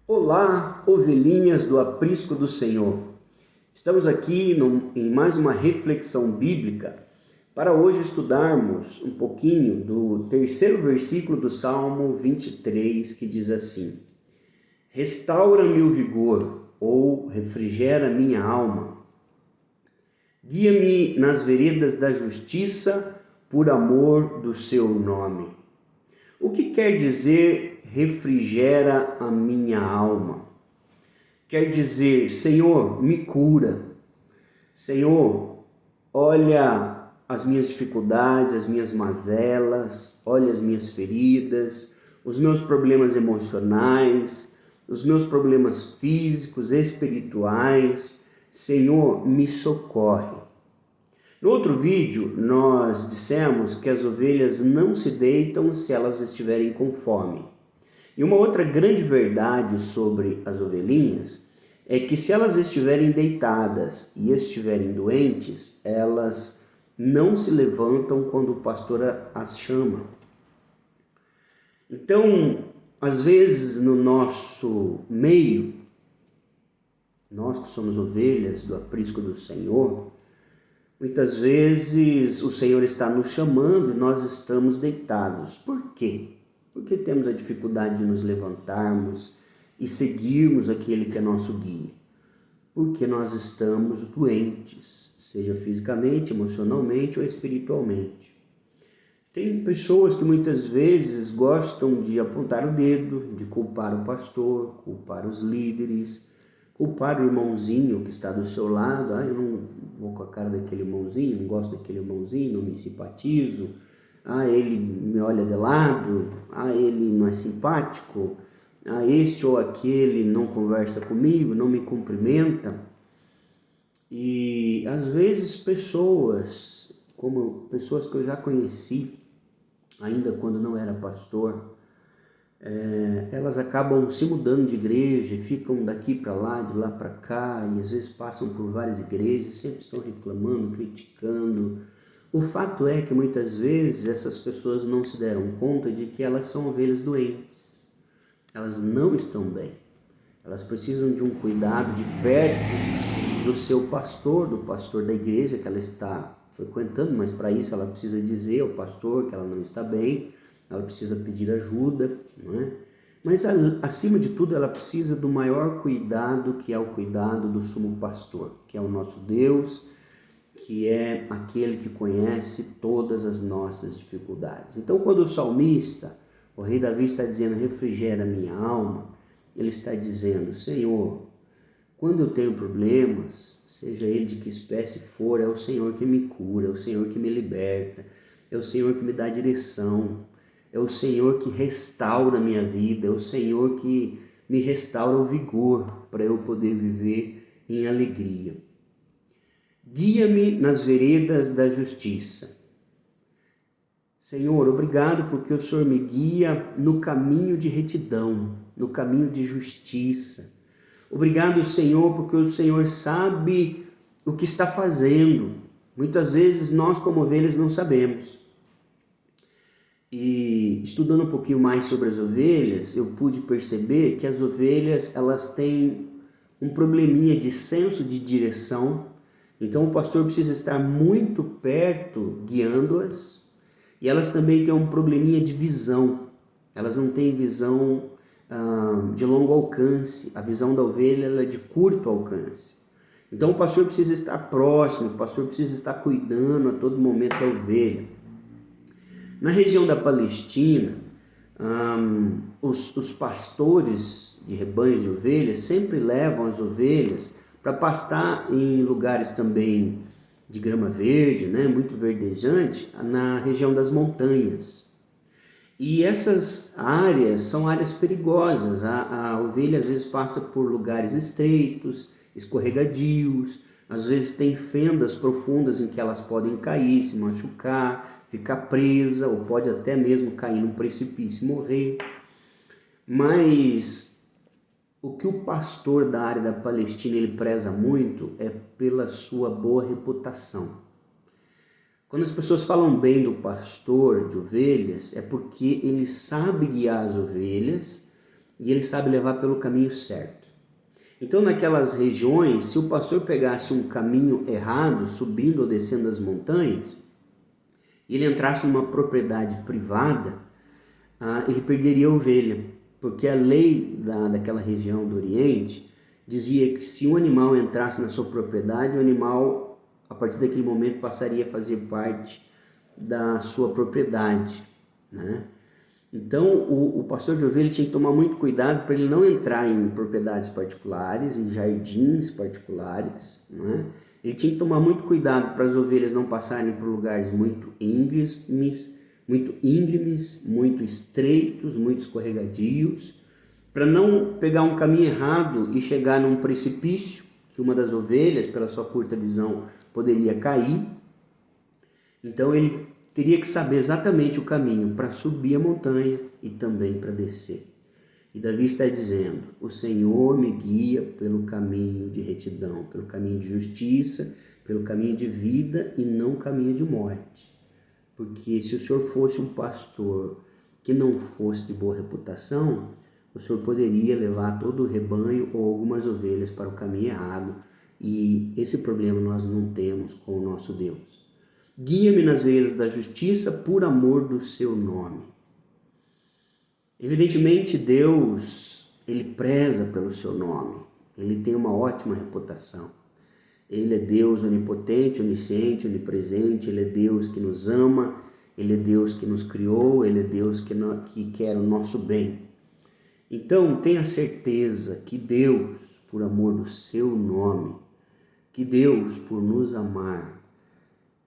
Olá, ovelhinhas do aprisco do Senhor. Estamos aqui em mais uma reflexão bíblica para hoje estudarmos um pouquinho do terceiro versículo do Salmo 23, que diz assim: Restaura-me o vigor, ou refrigera minha alma. Guia-me nas veredas da justiça por amor do seu nome. O que quer dizer refrigera a minha alma? Quer dizer, Senhor, me cura. Senhor, olha as minhas dificuldades, as minhas mazelas, olha as minhas feridas, os meus problemas emocionais, os meus problemas físicos, espirituais. Senhor, me socorre. No outro vídeo, nós dissemos que as ovelhas não se deitam se elas estiverem com fome. E uma outra grande verdade sobre as ovelhinhas é que se elas estiverem deitadas e estiverem doentes, elas não se levantam quando o pastor as chama. Então, às vezes no nosso meio, nós que somos ovelhas do aprisco do Senhor, muitas vezes o Senhor está nos chamando e nós estamos deitados. Por quê? Porque temos a dificuldade de nos levantarmos e seguirmos aquele que é nosso guia. Porque nós estamos doentes, seja fisicamente, emocionalmente ou espiritualmente. Tem pessoas que muitas vezes gostam de apontar o dedo, de culpar o pastor, culpar os líderes, culpar o irmãozinho que está do seu lado. Eu não vou com a cara daquele irmãozinho, não gosto daquele irmãozinho, não me simpatizo. Ele me olha de lado. Ele não é simpático. Este ou aquele não conversa comigo, não me cumprimenta. E às vezes pessoas que eu já conheci, ainda quando não era pastor, elas acabam se mudando de igreja e ficam daqui para lá, de lá para cá, e às vezes passam por várias igrejas, sempre estão reclamando, criticando. O fato é que muitas vezes essas pessoas não se deram conta de que elas são ovelhas doentes. Elas não estão bem. Elas precisam de um cuidado de perto do seu pastor, do pastor da igreja que ela está frequentando, mas para isso ela precisa dizer ao pastor que ela não está bem. Ela precisa pedir ajuda, não é? Mas acima de tudo ela precisa do maior cuidado, que é o cuidado do sumo pastor, que é o nosso Deus, que é aquele que conhece todas as nossas dificuldades. Então quando o salmista, o rei Davi, está dizendo refrigera minha alma, ele está dizendo: Senhor, quando eu tenho problemas, seja ele de que espécie for, é o Senhor que me cura, é o Senhor que me liberta, é o Senhor que me dá direção, é o Senhor que restaura a minha vida, é o Senhor que me restaura o vigor para eu poder viver em alegria. Guia-me nas veredas da justiça. Senhor, obrigado porque o Senhor me guia no caminho de retidão, no caminho de justiça. Obrigado, Senhor, porque o Senhor sabe o que está fazendo. Muitas vezes nós, como ovelhas, não sabemos. E estudando um pouquinho mais sobre as ovelhas, eu pude perceber que as ovelhas, elas têm um probleminha de senso de direção. Então o pastor precisa estar muito perto, guiando-as. E elas também têm um probleminha de visão. Elas não têm visão de longo alcance. A visão da ovelha ela é de curto alcance. Então o pastor precisa estar próximo, o pastor precisa estar cuidando a todo momento da ovelha. Na região da Palestina, os pastores de rebanhos de ovelhas sempre levam as ovelhas para pastar em lugares também de grama verde, né, muito verdejante, na região das montanhas. E essas áreas são áreas perigosas. A ovelha às vezes passa por lugares estreitos, escorregadios, às vezes tem fendas profundas em que elas podem cair, se machucar, ficar presa, ou pode até mesmo cair num precipício e morrer. Mas o que o pastor da área da Palestina ele preza muito é pela sua boa reputação. Quando as pessoas falam bem do pastor de ovelhas, é porque ele sabe guiar as ovelhas e ele sabe levar pelo caminho certo. Então, naquelas regiões, se o pastor pegasse um caminho errado, subindo ou descendo as montanhas, e ele entrasse numa propriedade privada, ele perderia a ovelha, porque a lei daquela região do Oriente dizia que se um animal entrasse na sua propriedade, o animal, a partir daquele momento, passaria a fazer parte da sua propriedade, né? Então, o pastor de ovelha tinha que tomar muito cuidado para ele não entrar em propriedades particulares, em jardins particulares, né? Ele tinha que tomar muito cuidado para as ovelhas não passarem por lugares muito íngremes, muito estreitos, muito escorregadios, para não pegar um caminho errado e chegar num precipício que uma das ovelhas, pela sua curta visão, poderia cair. Então ele teria que saber exatamente o caminho para subir a montanha e também para descer. E Davi está dizendo: o Senhor me guia pelo caminho de retidão, pelo caminho de justiça, pelo caminho de vida e não caminho de morte. Porque se o Senhor fosse um pastor que não fosse de boa reputação, o Senhor poderia levar todo o rebanho ou algumas ovelhas para o caminho errado. E esse problema nós não temos com o nosso Deus. Guia-me nas veredas da justiça por amor do seu nome. Evidentemente, Deus, ele preza pelo seu nome. Ele tem uma ótima reputação. Ele é Deus onipotente, onisciente, onipresente. Ele é Deus que nos ama. Ele é Deus que nos criou. Ele é Deus que quer o nosso bem. Então, tenha certeza que Deus, por amor do seu nome, que Deus, por nos amar,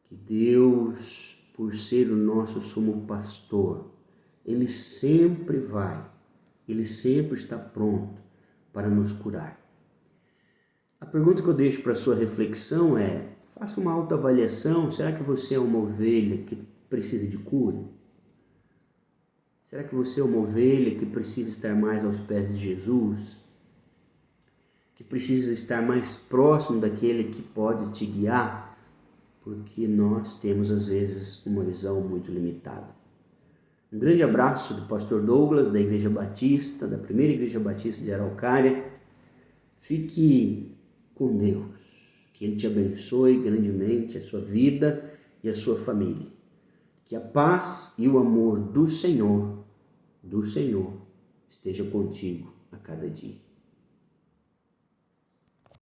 que Deus, por ser o nosso sumo pastor, Ele sempre está pronto para nos curar. A pergunta que eu deixo para a sua reflexão é: faça uma autoavaliação. Será que você é uma ovelha que precisa de cura? Será que você é uma ovelha que precisa estar mais aos pés de Jesus? Que precisa estar mais próximo daquele que pode te guiar? Porque nós temos, às vezes, uma visão muito limitada. Um grande abraço do pastor Douglas, da Igreja Batista, da primeira Igreja Batista de Araucária. Fique com Deus. Que Ele te abençoe grandemente a sua vida e a sua família. Que a paz e o amor do Senhor esteja contigo a cada dia.